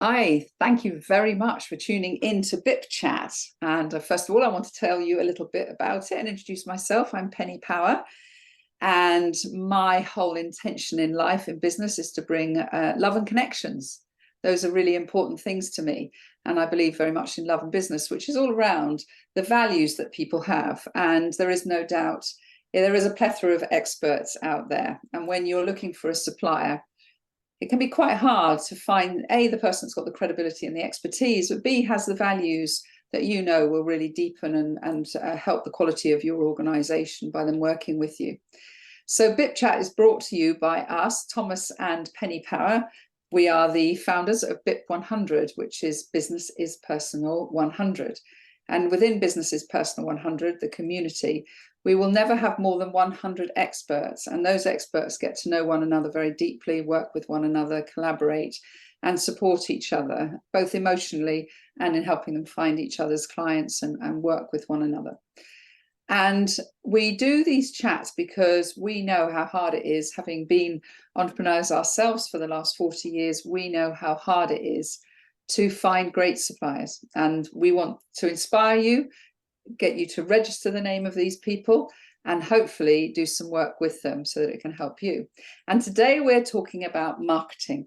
Hi, thank you very much for tuning in to BIP Chat. And first of all, I want to tell you a little bit about it and introduce myself. I'm Penny Power, and my whole intention in life and business is to bring love and connections. Those are really important things to me. And I believe very much in love and business, which is all around the values that people have. And there is no doubt, there is a plethora of experts out there. And when you're looking for a supplier, it can be quite hard to find A, the person that's got the credibility and the expertise, but B, has the values that you know will really deepen and help the quality of your organization by them working with you. So BIP Chat is brought to you by us, Thomas and Penny Power. We are the founders of BIP 100, which is Business is Personal 100. And within Business is Personal 100, the community, we will never have more than 100 experts, and those experts get to know one another very deeply, work with one another, collaborate and support each other, both emotionally and in helping them find each other's clients and work with one another. And we do these chats because we know how hard it is, having been entrepreneurs ourselves for the last 40 years, we know how hard it is to find great suppliers. And we want to inspire you, get you to register the name of these people and hopefully do some work with them so that it can help you. And today we're talking about marketing.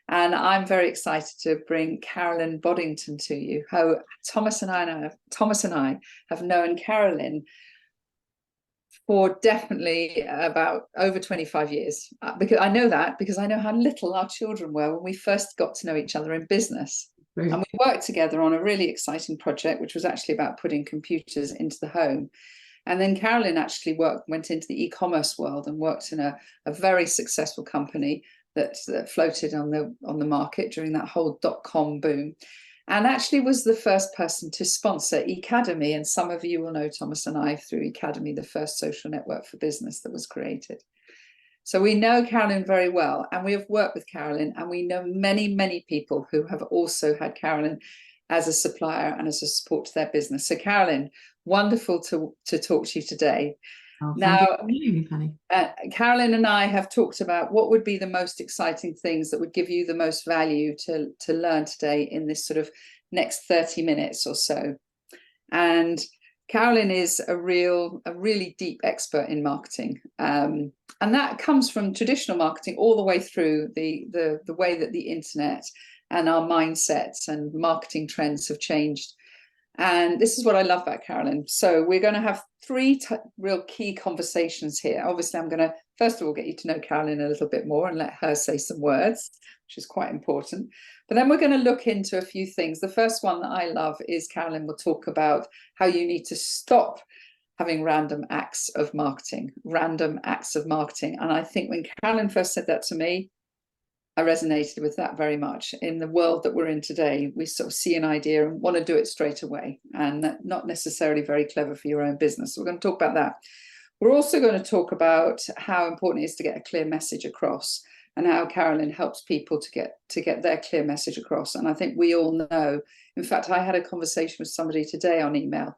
And I'm very excited to bring Carolyn Boddington to you. How Thomas and I have known Carolyn for definitely about over 25 years. Because I know that because I know how little our children were when we first got to know each other in business. Right. And we worked together on a really exciting project, which was actually about putting computers into the home. And then Carolyn actually went into the e-commerce world and worked in a very successful company that floated on the market during that whole .com boom, and actually was the first person to sponsor Ecademy. And some of you will know Thomas and I through Ecademy, the first social network for business that was created. So we know Carolyn very well, and we have worked with Carolyn, and we know many, many people who have also had Carolyn as a supplier and as a support to their business. So Carolyn, wonderful to talk to you today. Oh, now, you, Penny. Carolyn and I have talked about what would be the most exciting things that would give you the most value to learn today in this sort of next 30 minutes or so. And Carolyn is a really deep expert in marketing. And that comes from traditional marketing all the way through the way that the internet and our mindsets and marketing trends have changed. And this is what I love about Carolyn. So we're going to have three real key conversations here. Obviously, I'm going to, first of all, get you to know Carolyn a little bit more and let her say some words, which is quite important. But then we're going to look into a few things. The first one that I love is Carolyn will talk about how you need to stop having random acts of marketing. And I think when Carolyn first said that to me, I resonated with that very much. In the world that we're in today, we sort of see an idea and want to do it straight away, and not necessarily very clever for your own business. So we're going to talk about that. We're also going to talk about how important it is to get a clear message across, and how Carolyn helps people to get their clear message across. And I think we all know, in fact, I had a conversation with somebody today on email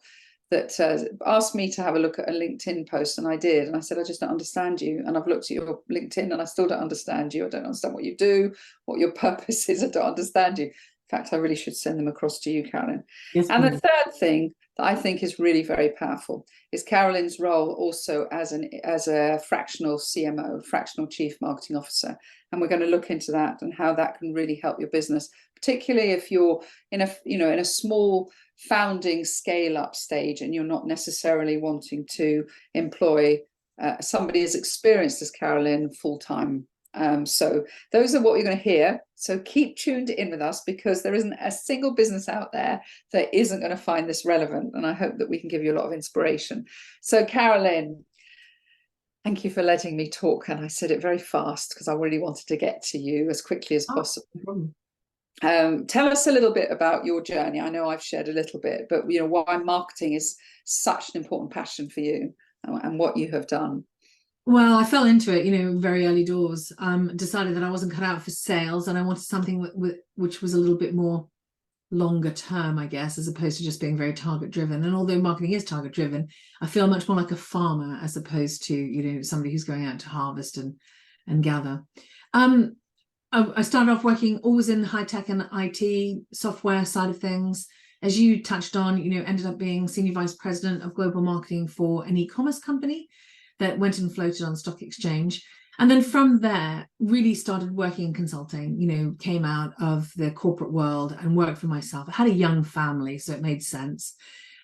that asked me to have a look at a LinkedIn post, and I did. And I said, I just don't understand you. And I've looked at your LinkedIn and I still don't understand you. I don't understand what you do, what your purpose is. I don't understand you. In fact, I really should send them across to you, Carolyn. Yes, and the third thing that I think is really very powerful is Carolyn's role also as a fractional CMO, fractional Chief Marketing Officer. And we're going to look into that and how that can really help your business, particularly if you're in a small founding scale up stage and you're not necessarily wanting to employ somebody as experienced as Carolyn full time. So those are what you're going to hear. So keep tuned in with us, because there isn't a single business out there that isn't going to find this relevant. And I hope that we can give you a lot of inspiration. So Carolyn, thank you for letting me talk. And I said it very fast because I really wanted to get to you as quickly as possible. Tell us a little bit about your journey. I know I've shared a little bit, but why marketing is such an important passion for you and what you have done. Well, I fell into it, very early doors. Decided that I wasn't cut out for sales, and I wanted something which was a little bit more longer term, I guess, as opposed to just being very target driven. And although marketing is target driven, I feel much more like a farmer as opposed to somebody who's going out to harvest and gather. I started off working always in high tech and IT software side of things. As you touched on, ended up being senior vice president of global marketing for an e-commerce company that went and floated on the stock exchange. And then from there, really started working in consulting, came out of the corporate world and worked for myself. I had a young family, so it made sense.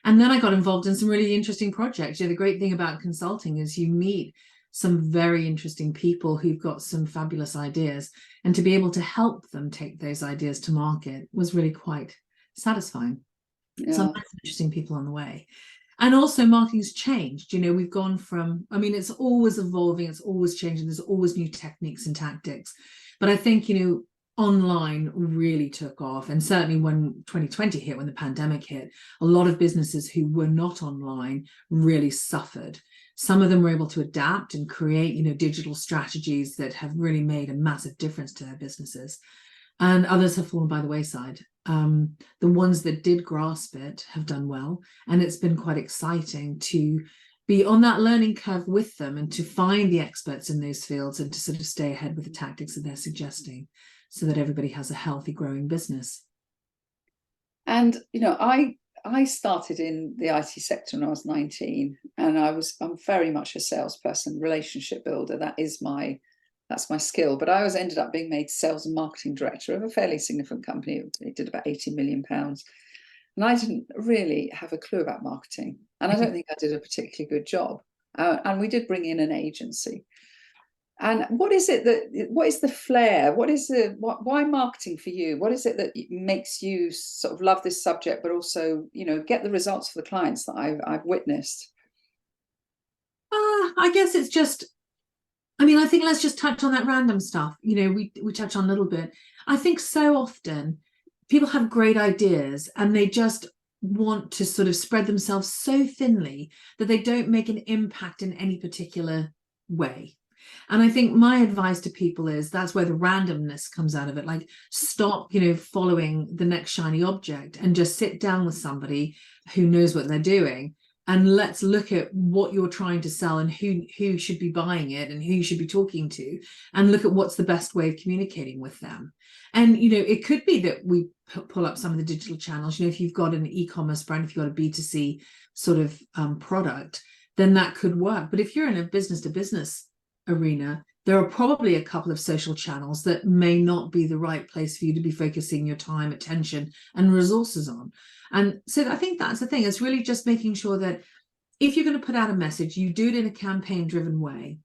And then I got involved in some really interesting projects. The great thing about consulting is you meet some very interesting people who've got some fabulous ideas, and to be able to help them take those ideas to market was really quite satisfying. Yeah. Some interesting people on the way. And also marketing's changed. We've gone from, it's always evolving, it's always changing, there's always new techniques and tactics. But I think, online really took off. And certainly when 2020 hit, when the pandemic hit, a lot of businesses who were not online really suffered. Some of them were able to adapt and create, digital strategies that have really made a massive difference to their businesses. And others have fallen by the wayside. The ones that did grasp it have done well. And it's been quite exciting to be on that learning curve with them and to find the experts in those fields and to sort of stay ahead with the tactics that they're suggesting so that everybody has a healthy, growing business. And, I started in the IT sector when I was 19, and I'm very much a salesperson, relationship builder. That's my skill. But I ended up being made sales and marketing director of a fairly significant company. It did about £80 million. And I didn't really have a clue about marketing. And I don't think I did a particularly good job. And we did bring in an agency. And what is the flair? Why marketing for you? What is it that makes you sort of love this subject, but also, get the results for the clients that I've witnessed? I guess it's just, I think let's just touch on that random stuff. We touch on a little bit. I think so often people have great ideas and they just want to sort of spread themselves so thinly that they don't make an impact in any particular way. And I think my advice to people is that's where the randomness comes out of it. Like, stop, following the next shiny object and just sit down with somebody who knows what they're doing. And let's look at what you're trying to sell and who should be buying it and who you should be talking to, and look at what's the best way of communicating with them. And, it could be that we pull up some of the digital channels. If you've got an e-commerce brand, if you've got a B2C sort of product, then that could work. But if you're in a business-to-business arena, there are probably a couple of social channels that may not be the right place for you to be focusing your time, attention, and resources on. And so I think that's the thing. It's really just making sure that if you're going to put out a message, you do it in a campaign-driven way,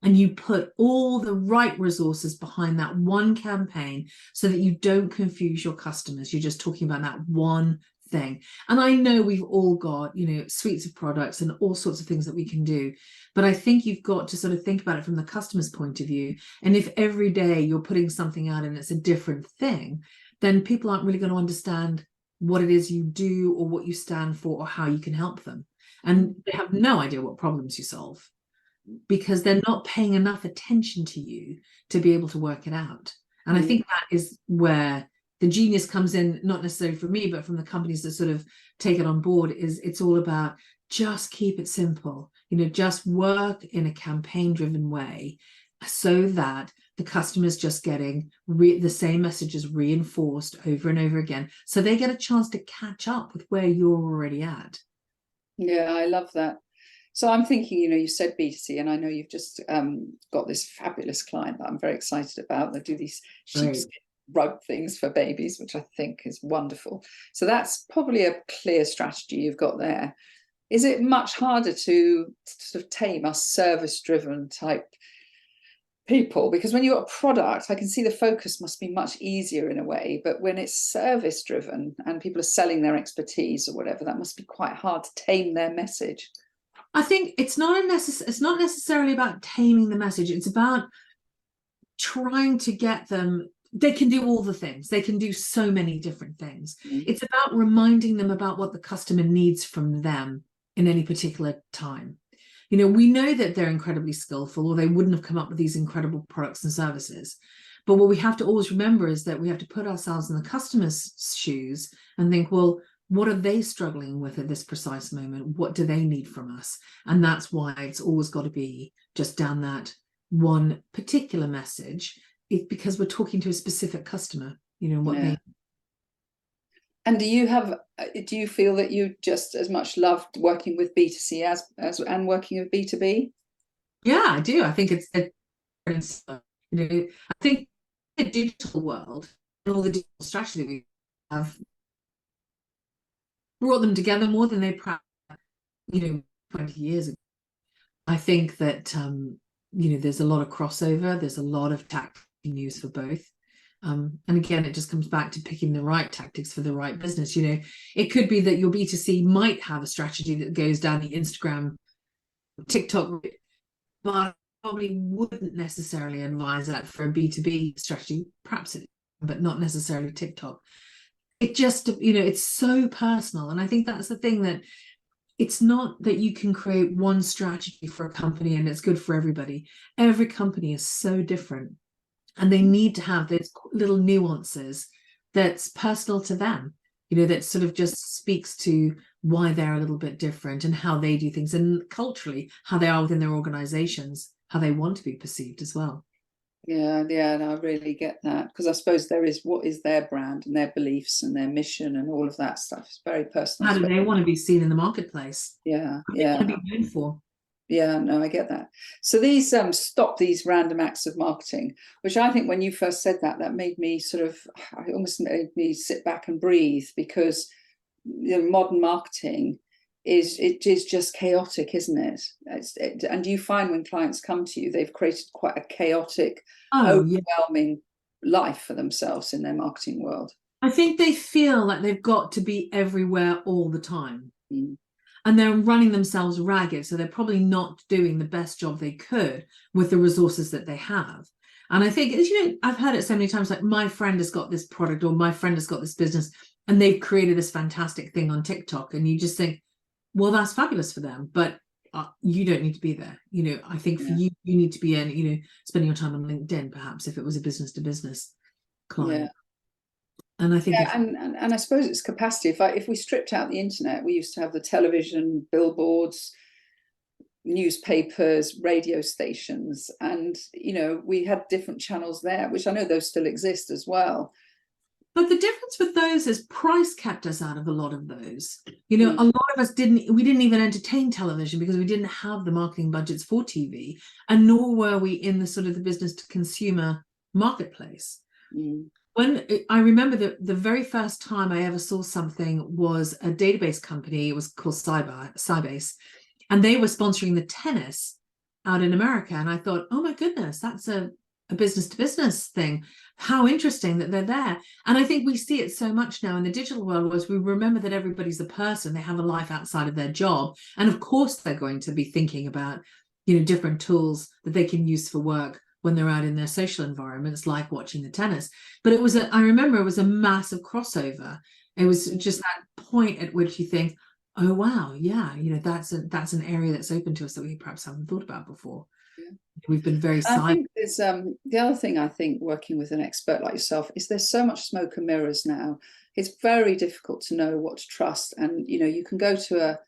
and you put all the right resources behind that one campaign so that you don't confuse your customers. You're just talking about that one thing. And I know we've all got, suites of products and all sorts of things that we can do. But I think you've got to sort of think about it from the customer's point of view. And if every day you're putting something out and it's a different thing, then people aren't really going to understand what it is you do or what you stand for or how you can help them. And they have no idea what problems you solve because they're not paying enough attention to you to be able to work it out. And I think that is where the genius comes in, not necessarily from me, but from the companies that sort of take it on board. Is it's all about just keep it simple, just work in a campaign-driven way so that the customer's just getting the same messages reinforced over and over again. So they get a chance to catch up with where you're already at. Yeah, I love that. So I'm thinking, you said B2C, and I know you've just got this fabulous client that I'm very excited about. They do these sheepskin rug things for babies, which I think is wonderful. So that's probably a clear strategy you've got there. Is it much harder to sort of tame us service-driven type people? Because when you've got a product, I can see the focus must be much easier in a way, but when it's service-driven and people are selling their expertise or whatever, that must be quite hard to tame their message. I think it's not necessarily about taming the message. It's about trying to get them. They can do all the things. They can do so many different things. It's about reminding them about what the customer needs from them in any particular time. We know that they're incredibly skillful, or they wouldn't have come up with these incredible products and services. But what we have to always remember is that we have to put ourselves in the customer's shoes and think, well, what are they struggling with at this precise moment? What do they need from us? And that's why it's always got to be just down that one particular message it's because we're talking to a specific customer, what Yeah. they. And do you feel that you just as much loved working with B2C as and working with B2B? Yeah, I do. I think I think the digital world and all the digital strategy we have brought them together more than they perhaps, 20 years ago. I think that there's a lot of crossover, there's a lot of tactics you can use for both. And again, it just comes back to picking the right tactics for the right business. It could be that your B2C might have a strategy that goes down the Instagram, TikTok, but probably wouldn't necessarily advise that for a B2B strategy. Perhaps it, but not necessarily TikTok. It just, it's so personal. And I think that's the thing, that it's not that you can create one strategy for a company and it's good for everybody. Every company is so different, and they need to have those little nuances that's personal to them, that sort of just speaks to why they're a little bit different and how they do things, and culturally how they are within their organizations, how they want to be perceived as well. Yeah, no, I really get that, because I suppose there is what is their brand and their beliefs and their mission and all of that stuff. It's very personal. How do they want to be seen in the marketplace? Yeah, What do they want to be known for? Yeah, no, I get that. So these stop these random acts of marketing, which I think when you first said that made me I almost made me sit back and breathe, because modern marketing is just chaotic, isn't it? And you find when clients come to you, they've created quite a chaotic, overwhelming life for themselves in their marketing world. I think they feel like they've got to be everywhere all the time. Mm. And they're running themselves ragged, so they're probably not doing the best job they could with the resources that they have. And I think, I've heard it so many times, like, my friend has got this product, or my friend has got this business, and they've created this fantastic thing on TikTok, and you just think, well, that's fabulous for them, but you don't need to be there. I think for you need to be spending your time on LinkedIn, perhaps, if it was a business to business client. Yeah. And I think, and I suppose it's capacity. If we stripped out the internet, we used to have the television, billboards, newspapers, radio stations, and we had different channels there, which I know those still exist as well. But the difference with those is price kept us out of a lot of those. A lot of us didn't even entertain television because we didn't have the marketing budgets for TV, and nor were we in the sort of the business to consumer marketplace. When I remember the very first time I ever saw something was a database company. It was called Sybase, and they were sponsoring the tennis out in America. And I thought, oh my goodness, that's a business to business thing. How interesting that they're there. And I think we see it so much now in the digital world, as we remember that everybody's a person. They have a life outside of their job. And of course, they're going to be thinking about, different tools that they can use for work when they're out in their social environments, like watching the tennis. But I remember it was a massive crossover. It was just that point at which you think, oh, wow, yeah, that's an area that's open to us that we perhaps haven't thought about before. Yeah. We've been very silent. I think there's the other thing, I think, working with an expert like yourself, is there's so much smoke and mirrors now. It's very difficult to know what to trust. And, you can go to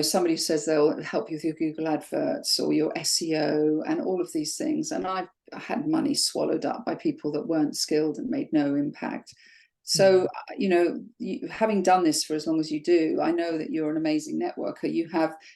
somebody says they'll help you with your Google adverts or your SEO and all of these things. And I've had money swallowed up by people that weren't skilled and made no impact. So, having done this for as long as you do, I know that you're an amazing networker.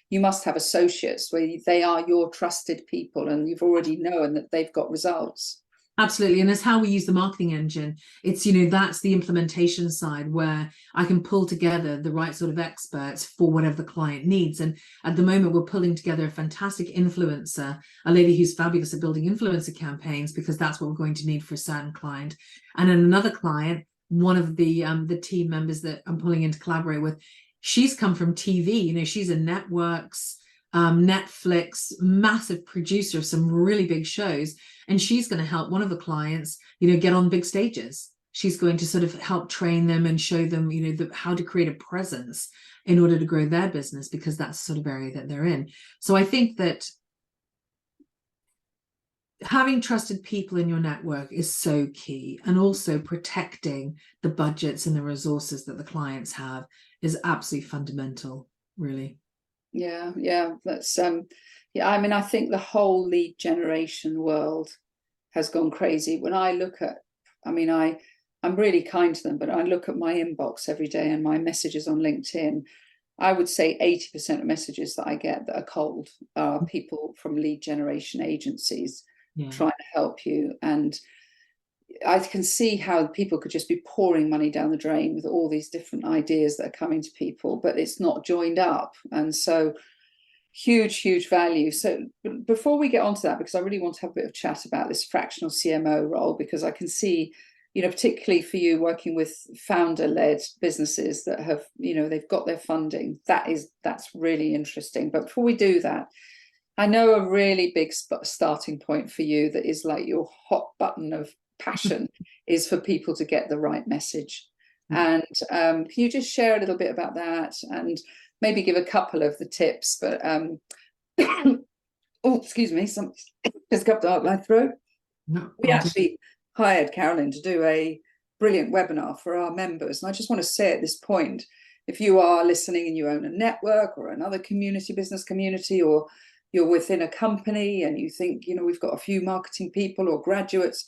You must have associates where they are your trusted people, and you've already known that they've got results. Absolutely. And that's how we use the marketing engine. It's, that's the implementation side, where I can pull together the right sort of experts for whatever the client needs. And at the moment, we're pulling together a fantastic influencer, a lady who's fabulous at building influencer campaigns, because that's what we're going to need for a certain client. And then another client, one of the team members that I'm pulling in to collaborate with, she's come from TV. She's a networks, Netflix, massive producer of some really big shows, and she's going to help one of the clients, get on big stages. She's going to sort of help train them and show them, how to create a presence in order to grow their business, because that's the sort of area that they're in. So I think that having trusted people in your network is so key, and also protecting the budgets and the resources that the clients have is absolutely fundamental, really. Yeah, that's I mean, I think the whole lead generation world has gone crazy. When I look at, I mean, I'm really kind to them, but I look at my inbox every day and my messages on LinkedIn. I would say 80% of messages that I get that are cold are people from lead generation agencies trying to help you. And I can see how people could just be pouring money down the drain with all these different ideas that are coming to people, but it's not joined up. And so huge value. So before we get onto that, because I really want to have a bit of chat about this fractional CMO role, because I can see, you know, particularly for you working with founder-led businesses that have, you know, they've got their funding. That's really interesting. But before we do that, I know a really big starting point for you that is like your hot button of passion is for people to get the right message. And can you just share a little bit about that and maybe give a couple of the tips? But oh, excuse me, something just got up my throat. We actually hired Carolyn to do a brilliant webinar for our members, and I just want to say at this point, if you are listening and you own a network or another business community, or you're within a company and you think, you know, we've got a few marketing people or graduates,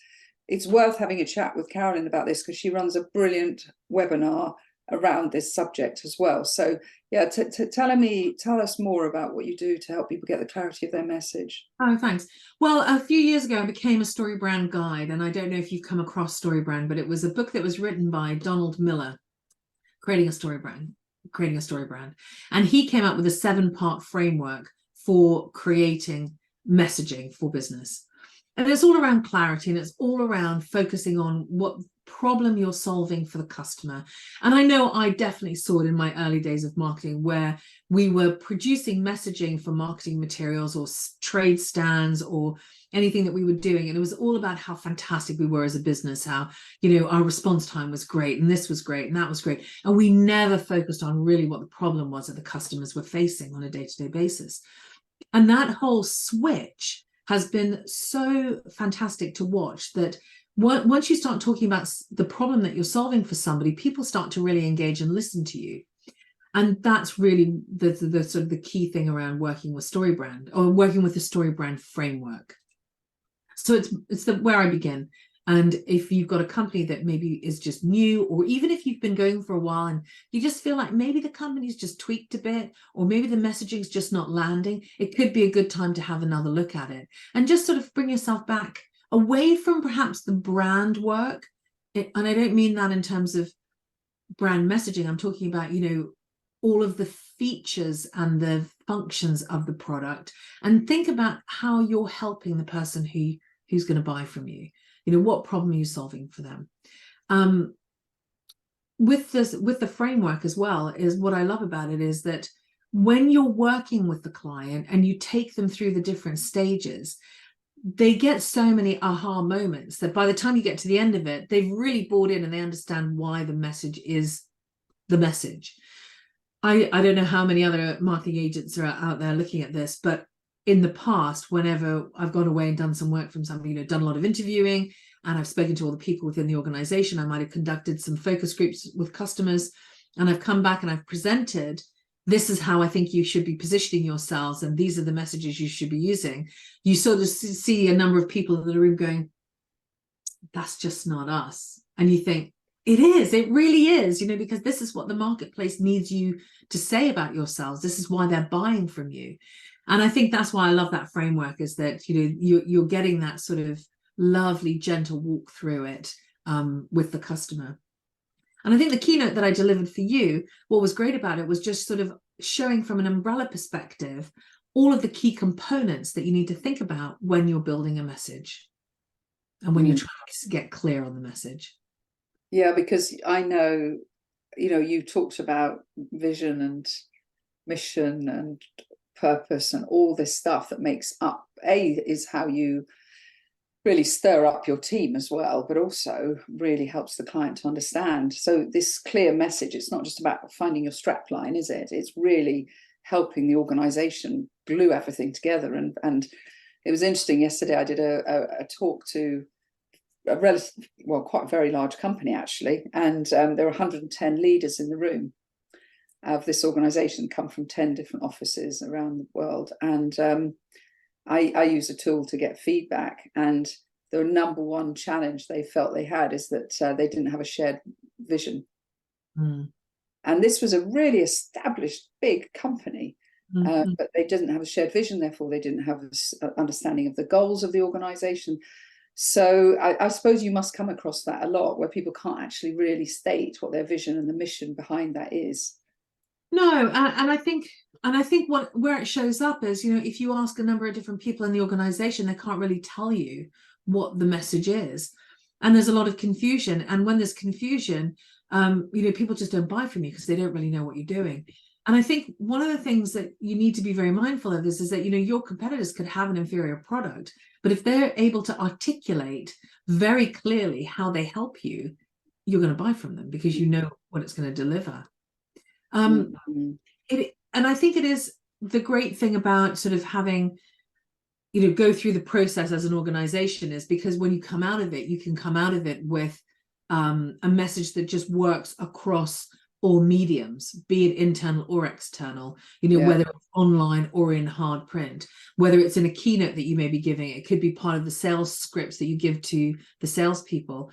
it's worth having a chat with Carolyn about this, because she runs a brilliant webinar around this subject as well. So yeah, tell us more about what you do to help people get the clarity of their message. Oh, thanks. Well, a few years ago, I became a story brand guide, and I don't know if you've come across story brand, but it was a book that was written by Donald Miller, creating a story brand. And he came up with a 7-part framework for creating messaging for business. And it's all around clarity, and it's all around focusing on what problem you're solving for the customer. And I know I definitely saw it in my early days of marketing, where we were producing messaging for marketing materials or trade stands or anything that we were doing. And it was all about how fantastic we were as a business, how, you know, our response time was great, and this was great, and that was great. And we never focused on really what the problem was that the customers were facing on a day-to-day basis. And that whole switch has been so fantastic to watch, that once you start talking about the problem that you're solving for somebody, people start to really engage and listen to you. And that's really the sort of the key thing around working with story brand, or working with the story brand framework. So it's where I begin. And if you've got a company that maybe is just new, or even if you've been going for a while and you just feel like maybe the company's just tweaked a bit, or maybe the messaging's just not landing, it could be a good time to have another look at it and just sort of bring yourself back away from perhaps the brand work. And I don't mean that in terms of brand messaging. I'm talking about, you know, all of the features and the functions of the product, and think about how you're helping the person who's going to buy from you. You know, what problem are you solving for them? With the framework as well, is what I love about it is that when you're working with the client and you take them through the different stages, they get so many aha moments that by the time you get to the end of it, they've really bought in and they understand why the message is the message. I don't know how many other marketing agents are out there looking at this, but in the past, whenever I've gone away and done some work from somebody, you know, done a lot of interviewing, and I've spoken to all the people within the organization, I might have conducted some focus groups with customers, and I've come back and I've presented, this is how I think you should be positioning yourselves, and these are the messages you should be using. You sort of see a number of people in the room going, that's just not us. And you think, it is, it really is, you know, because this is what the marketplace needs you to say about yourselves. This is why they're buying from you. And I think that's why I love that framework, is that, you know, you're getting that sort of lovely, gentle walk through it with the customer. And I think the keynote that I delivered for you, what was great about it was just sort of showing from an umbrella perspective all of the key components that you need to think about when you're building a message and when you're trying to get clear on the message. Yeah, because I know, you know, you talked about vision and mission and purpose and all this stuff that makes up, is how you really stir up your team as well, but also really helps the client to understand. So this clear message, it's not just about finding your strap line, is it? It's really helping the organization glue everything together. And it was interesting, yesterday I did a talk to quite a very large company actually, and there were 110 leaders in the room of this organization, come from 10 different offices around the world. And I use a tool to get feedback, and the number one challenge they felt they had is that they didn't have a shared vision. And this was a really established big company, but they didn't have a shared vision. Therefore, they didn't have an understanding of the goals of the organization. So I suppose you must come across that a lot, where people can't actually really state what their vision and the mission behind that is. No, and I think where it shows up is, you know, if you ask a number of different people in the organization, they can't really tell you what the message is, and there's a lot of confusion. And when there's confusion, you know, people just don't buy from you because they don't really know what you're doing. And I think one of the things that you need to be very mindful of is that, you know, your competitors could have an inferior product, but if they're able to articulate very clearly how they help you, you're going to buy from them because you know what it's going to deliver. And I think it is the great thing about sort of having, you know, go through the process as an organization, is because when you come out of it, you can come out of it with a message that just works across all mediums, be it internal or external, you know, whether it's online or in hard print, whether it's in a keynote that you may be giving, it could be part of the sales scripts that you give to the salespeople.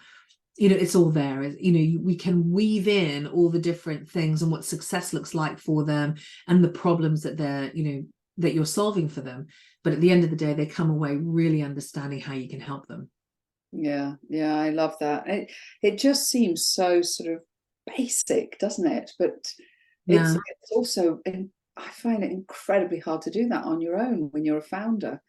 You know, it's all there. You know, we can weave in all the different things and what success looks like for them and the problems that they're, you know, that you're solving for them. But at the end of the day, they come away really understanding how you can help them. Yeah, I love that. It just seems so sort of basic, doesn't it? But it's also, I find it incredibly hard to do that on your own when you're a founder.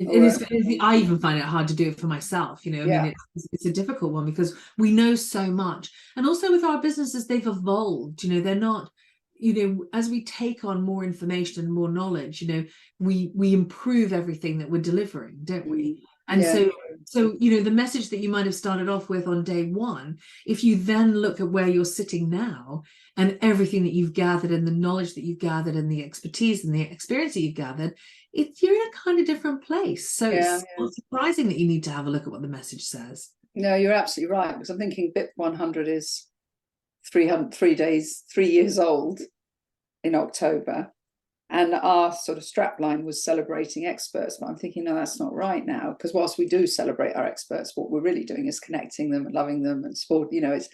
I even find it hard to do it for myself, you know. I mean, it's a difficult one because we know so much, and also with our businesses, they've evolved, you know. They're not, you know, as we take on more information and more knowledge, you know, we improve everything that we're delivering, don't we? And so you know, the message that you might have started off with on day one, if you then look at where you're sitting now and everything that you've gathered and the knowledge that you've gathered and the expertise and the experience that you've gathered, you're in a kind of different place. So it's not surprising that you need to have a look at what the message says. No, you're absolutely right, because I'm thinking BIP 100 is 3 years old in October, and our sort of strapline was celebrating experts. But I'm thinking, no, that's not right now, because whilst we do celebrate our experts, what we're really doing is connecting them and loving them and support. You know, it's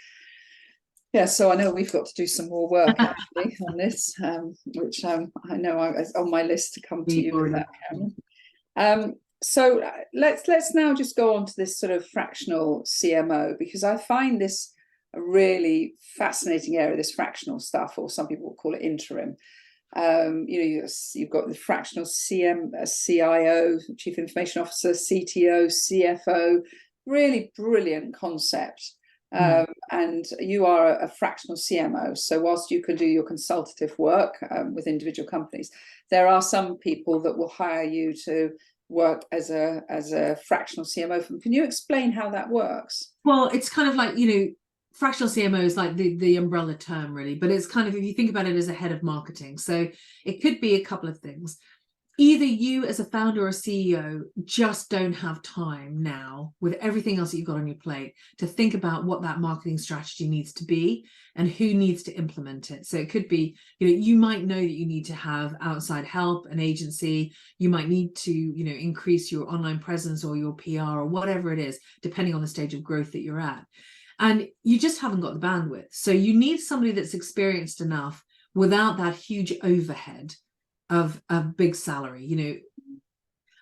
so I know we've got to do some more work actually on this, which I know is on my list to come to you with that, Carolyn. So let's now just go on to this sort of fractional CMO, because I find this a really fascinating area, this fractional stuff, or some people call it interim. You know, you've got the fractional CIO, Chief Information Officer, CTO, CFO, really brilliant concept. And you are a fractional CMO. So whilst you can do your consultative work with individual companies, there are some people that will hire you to work as a fractional CMO for them. Can you explain how that works? Well, it's kind of like, you know, fractional CMO is like the umbrella term, really, but it's kind of, if you think about it, as a head of marketing. So it could be a couple of things. Either you as a founder or a CEO just don't have time now, with everything else that you've got on your plate, to think about what that marketing strategy needs to be and who needs to implement it. So it could be, you know, you might know that you need to have outside help, an agency. You might need to, you know, increase your online presence or your PR or whatever it is, depending on the stage of growth that you're at. And you just haven't got the bandwidth. So you need somebody that's experienced enough without that huge overhead of a big salary. You know,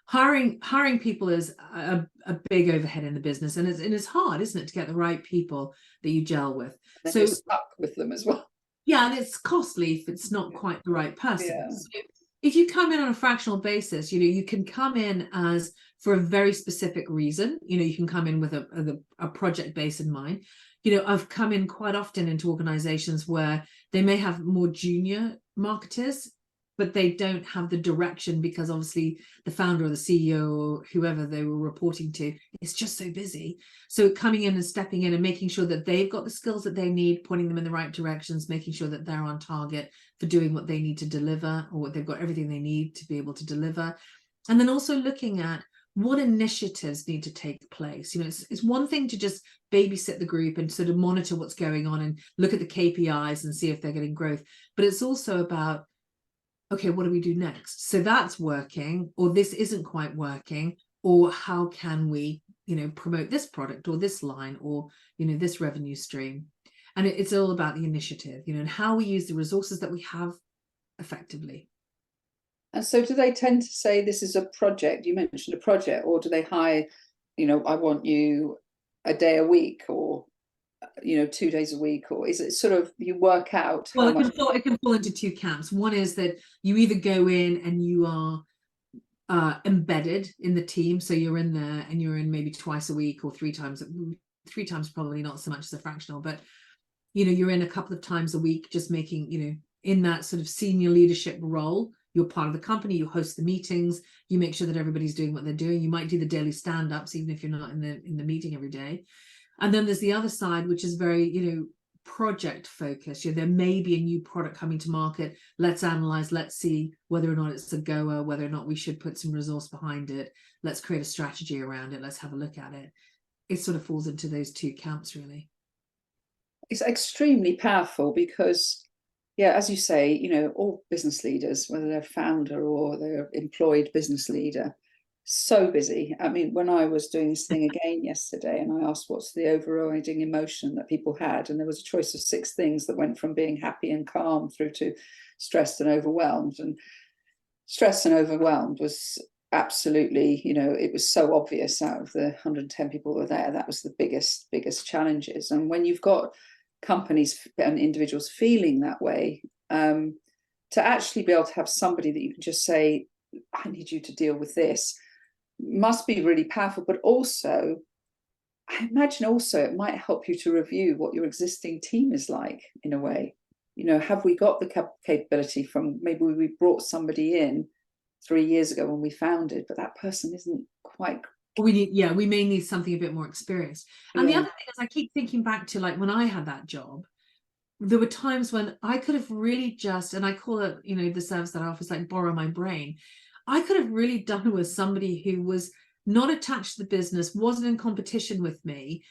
hiring people is a big overhead in the business, and it's hard, isn't it, to get the right people that you gel with. And so you're stuck with them as well. Yeah, and it's costly if it's not quite the right person. So if you come in on a fractional basis, you know, you can come in as for a very specific reason. You know, you can come in with a project base in mind. You know, I've come in quite often into organizations where they may have more junior marketers, but they don't have the direction, because obviously the founder or the CEO or whoever they were reporting to is just so busy. So coming in and stepping in and making sure that they've got the skills that they need, pointing them in the right directions, making sure that they're on target for doing what they need to deliver, or what they've got everything they need to be able to deliver. And then also looking at what initiatives need to take place. You know, it's one thing to just babysit the group and sort of monitor what's going on and look at the KPIs and see if they're getting growth. But it's also about, okay, what do we do next? So that's working, or this isn't quite working, or how can we promote this product or this line or, this revenue stream. And it's all about the initiative, and how we use the resources that we have effectively. And so do they tend to say this is a project? You mentioned a project, or do they hire, I want you a day a week, or 2 days a week, or is it sort of you work out well, how much? It can fall into two camps. One is that you either go in and you are embedded in the team, so you're in there and you're in maybe twice a week or three times, probably not so much as a fractional, but you're in a couple of times a week, just making, in that sort of senior leadership role. You're part of the company, you host the meetings, you make sure that everybody's doing what they're doing. You might do the daily stand-ups, even if you're not in the meeting every day. And then there's the other side, which is very, project focused. There may be a new product coming to market. Let's analyze, let's see whether or not it's a goer, whether or not we should put some resource behind it. Let's create a strategy around it. Let's have a look at it. It sort of falls into those two camps, really. It's extremely powerful because, yeah, as you say, all business leaders, whether they're founder or they're employed business leader, so busy. I mean, when I was doing this thing again yesterday and I asked what's the overriding emotion that people had, and there was a choice of 6 things that went from being happy and calm through to stressed and overwhelmed. And stressed and overwhelmed was absolutely, it was so obvious out of the 110 people that were there. That was the biggest challenges. And when you've got companies and individuals feeling that way, to actually be able to have somebody that you can just say, I need you to deal with this, must be really powerful. But also, I imagine also it might help you to review what your existing team is like in a way. Have we got the capability from, maybe we brought somebody in 3 years ago when we founded, but that person isn't quite. We may need something a bit more experienced. And the other thing is, I keep thinking back to like when I had that job, there were times when I could have really just, and I call it, the service that I offer is like borrow my brain. I could have really done with somebody who was not attached to the business, wasn't in competition with me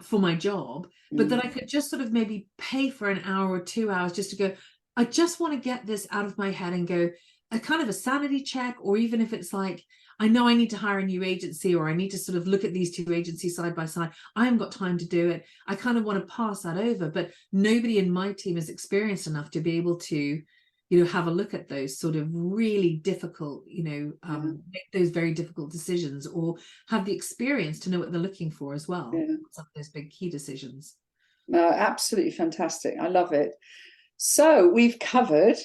for my job, but that I could just sort of maybe pay for an hour or 2 hours just to go, I just want to get this out of my head and go, a kind of a sanity check. Or even if it's like, I know I need to hire a new agency, or I need to sort of look at these 2 agencies side by side. I haven't got time to do it. I kind of want to pass that over, but nobody in my team is experienced enough to be able to, have a look at those sort of really difficult, make those very difficult decisions, or have the experience to know what they're looking for as well. Some of those big key decisions. No, absolutely fantastic. I love it. So we've covered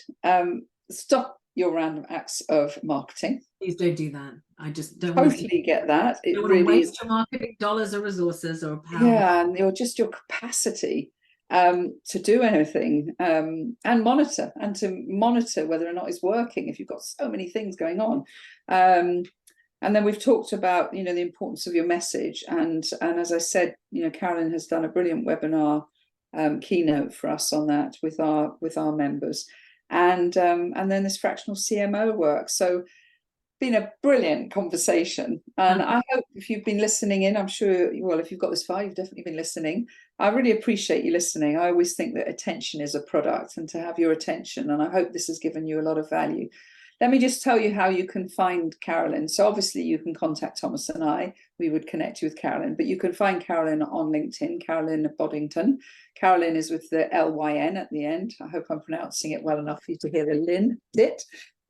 stop your random acts of marketing. Please don't do that. I just don't totally get that. It really waste your marketing dollars or resources or power. Yeah, and your capacity to do anything, and monitor whether or not it's working if you've got so many things going on. And then we've talked about the importance of your message, and as I said, Carolyn has done a brilliant webinar keynote for us on that with our members, and then this fractional CMO work. So been a brilliant conversation, and I hope if you've been listening in, I'm sure, well, if you've got this far, you've definitely been listening. I really appreciate you listening. I always think that attention is a product, and to have your attention, and I hope this has given you a lot of value. Let me just tell you how you can find Carolyn. So obviously you can contact Thomas and I. We would connect you with Carolyn, but you can find Carolyn on LinkedIn, Carolyn Boddington. Carolyn is with the L-Y-N at the end. I hope I'm pronouncing it well enough for you to hear the Lyn bit.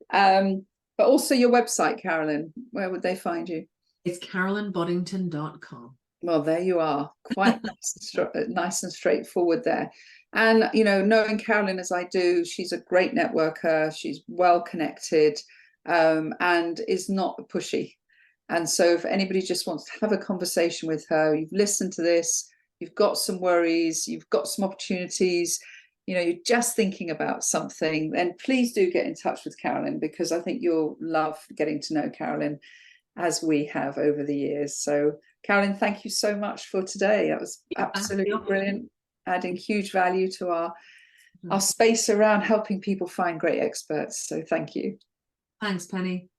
But also your website, Carolyn, where would they find you? It's carolynboddington.com. Well, there you are. Quite nice and straightforward there. And, knowing Carolyn as I do, she's a great networker. She's well connected, and is not pushy. And so if anybody just wants to have a conversation with her, you've listened to this, you've got some worries, you've got some opportunities, you're just thinking about something, then please do get in touch with Carolyn, because I think you'll love getting to know Carolyn as we have over the years. So Carolyn, thank you so much for today. That was absolutely brilliant, adding huge value to our space around helping people find great experts. So thank you. Thanks, Penny.